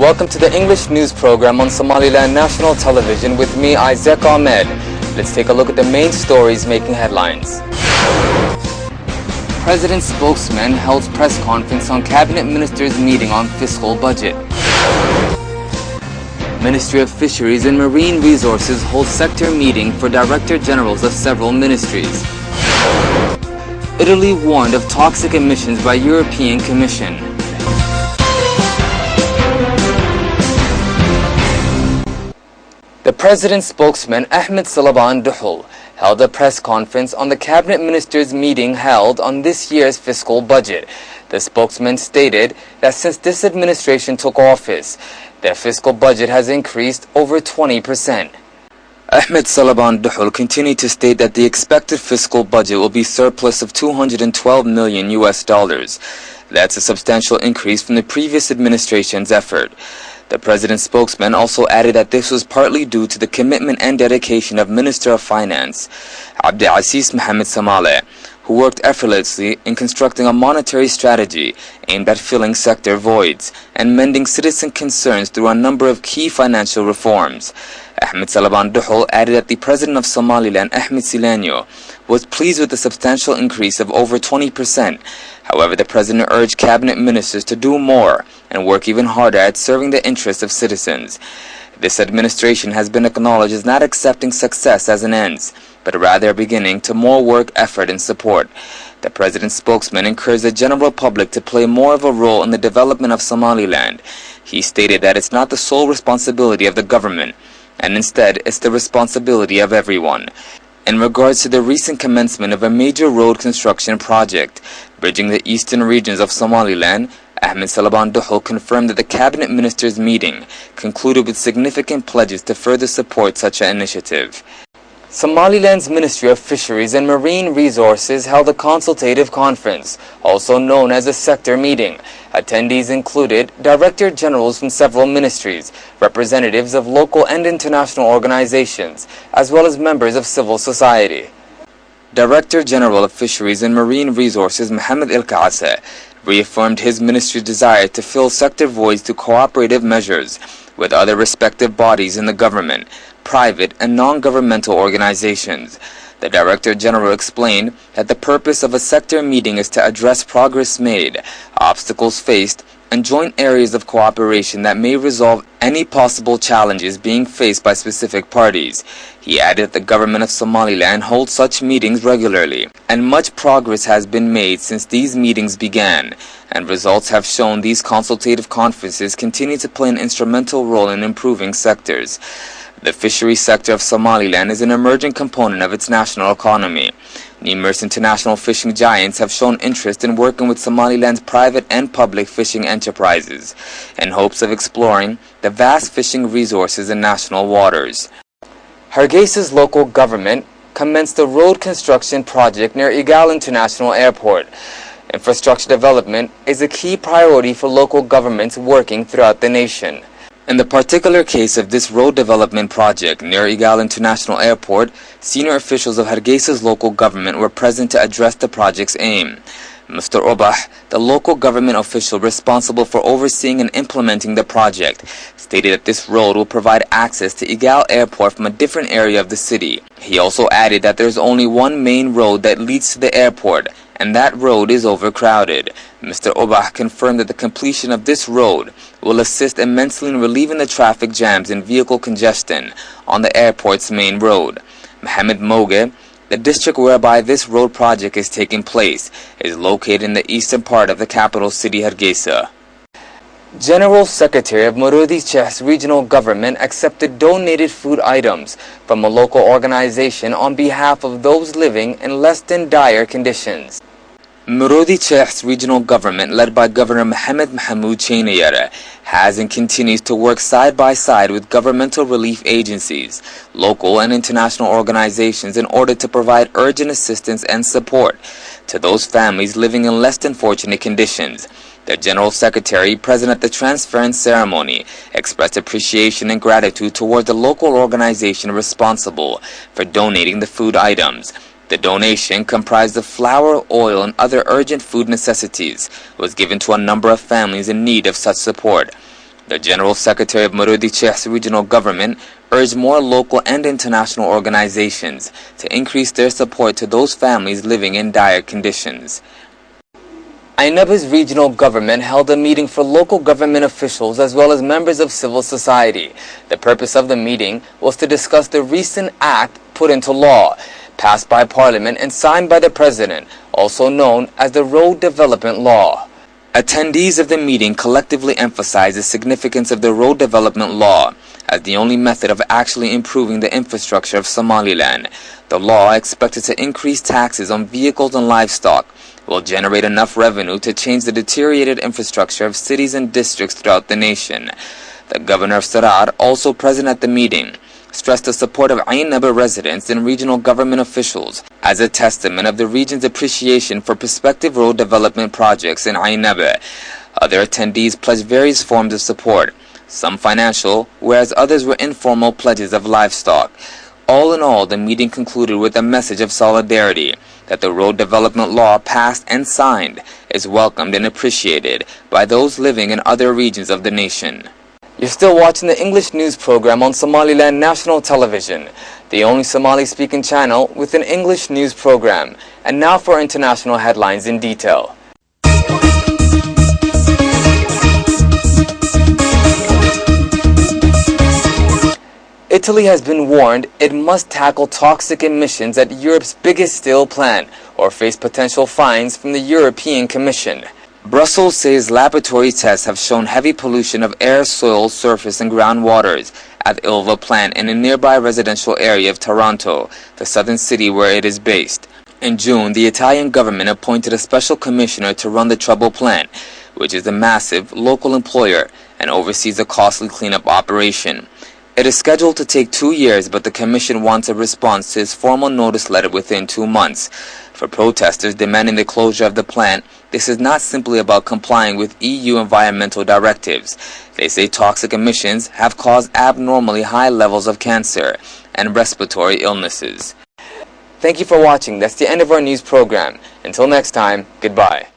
Welcome to the English news program on Somaliland National Television with me, Isaac Ahmed. Let's take a look at the main stories making headlines. President's spokesman held press conference on Cabinet Ministers' meeting on fiscal budget. Ministry of Fisheries and Marine Resources holds sector meeting for Director Generals of several ministries. Italy warned of toxic emissions by European Commission. The President's spokesman, Ahmed Salaban Duhul, held a press conference on the Cabinet Ministers' meeting held on this year's fiscal budget. The spokesman stated that since this administration took office, their fiscal budget has increased over 20%. Ahmed Salaban Duhul continued to state that the expected fiscal budget will be surplus of $212 million. That's a substantial increase from the previous administration's effort. The President's spokesman also added that this was partly due to the commitment and dedication of Minister of Finance, Abdelaziz Mohamed Samale, who worked effortlessly in constructing a monetary strategy aimed at filling sector voids and mending citizen concerns through a number of key financial reforms. Ahmed Salaban Duhul added that the President of Somaliland, Ahmed Silanyo, was pleased with the substantial increase of over 20%. However, the President urged Cabinet Ministers to do more and work even harder at serving the interests of citizens. This administration has been acknowledged as not accepting success as an end, but rather beginning to more work, effort, and support. The President's spokesman encouraged the general public to play more of a role in the development of Somaliland. He stated that it's not the sole responsibility of the government, and instead it's the responsibility of everyone. In regards to the recent commencement of a major road construction project bridging the eastern regions of Somaliland, Ahmed Salaban Duhul confirmed that the Cabinet Ministers' meeting concluded with significant pledges to further support such an initiative. Somaliland's Ministry of Fisheries and Marine Resources held a consultative conference, also known as a sector meeting. Attendees included Director Generals from several ministries, representatives of local and international organizations, as well as members of civil society. Director General of Fisheries and Marine Resources Mohamed El Kaasa reaffirmed his ministry's desire to fill sector voids through cooperative measures with other respective bodies in the government, private and non-governmental organizations. The Director General explained that the purpose of a sector meeting is to address progress made, obstacles faced, and joint areas of cooperation that may resolve any possible challenges being faced by specific parties. He added that the government of Somaliland holds such meetings regularly, and much progress has been made since these meetings began, and results have shown these consultative conferences continue to play an instrumental role in improving sectors. The fisheries sector of Somaliland is an emerging component of its national economy. Numerous international fishing giants have shown interest in working with Somaliland's private and public fishing enterprises in hopes of exploring the vast fishing resources in national waters. Hargeysa's local government commenced a road construction project near Igal International Airport. Infrastructure development is a key priority for local governments working throughout the nation. In the particular case of this road development project near Igal International Airport, senior officials of Hargeysa's local government were present to address the project's aim. Mr. Obah, the local government official responsible for overseeing and implementing the project, stated that this road will provide access to Igal Airport from a different area of the city. He also added that there is only one main road that leads to the airport, and that road is overcrowded. Mr. Obah confirmed that the completion of this road will assist immensely in relieving the traffic jams and vehicle congestion on the airport's main road. Mohamed Moge, the district whereby this road project is taking place, is located in the eastern part of the capital city Hargeisa. General Secretary of Marudi Cheh's regional government accepted donated food items from a local organization on behalf of those living in less than dire conditions. Marudi Cheh's regional government, led by Governor Mohamed Mahmoud Chainayara, has and continues to work side by side with governmental relief agencies, local and international organizations in order to provide urgent assistance and support to those families living in less than fortunate conditions. The General Secretary, present at the transference ceremony, expressed appreciation and gratitude toward the local organization responsible for donating the food items. The donation, comprised of flour, oil, and other urgent food necessities, was given to a number of families in need of such support. The General Secretary of Marudi Regional Government urged more local and international organizations to increase their support to those families living in dire conditions. Aineba's regional government held a meeting for local government officials as well as members of civil society. The purpose of the meeting was to discuss the recent act put into law, passed by Parliament and signed by the President, also known as the Road Development Law. Attendees of the meeting collectively emphasized the significance of the Road Development Law as the only method of actually improving the infrastructure of Somaliland. The law, expected to increase taxes on vehicles and livestock, will generate enough revenue to change the deteriorated infrastructure of cities and districts throughout the nation. The governor of Sarar, also present at the meeting, stressed the support of Aineba residents and regional government officials as a testament of the region's appreciation for prospective road development projects in Aineba. Other attendees pledged various forms of support, some financial, whereas others were informal pledges of livestock. All in all, the meeting concluded with a message of solidarity that the road development law passed and signed is welcomed and appreciated by those living in other regions of the nation. You're still watching the English news program on Somaliland National Television, the only Somali-speaking channel with an English news program. And now for international headlines in detail. Italy has been warned it must tackle toxic emissions at Europe's biggest steel plant or face potential fines from the European Commission. Brussels says laboratory tests have shown heavy pollution of air, soil, surface and groundwaters at the Ilva plant in a nearby residential area of Taranto, the southern city where it is based. In June, the Italian government appointed a special commissioner to run the troubled plant, which is a massive local employer and oversees a costly cleanup operation. It is scheduled to take 2 years, but the Commission wants a response to its formal notice letter within 2 months. For protesters demanding the closure of the plant, this is not simply about complying with EU environmental directives. They say toxic emissions have caused abnormally high levels of cancer and respiratory illnesses. Thank you for watching. That's the end of our news program. Until next time, goodbye.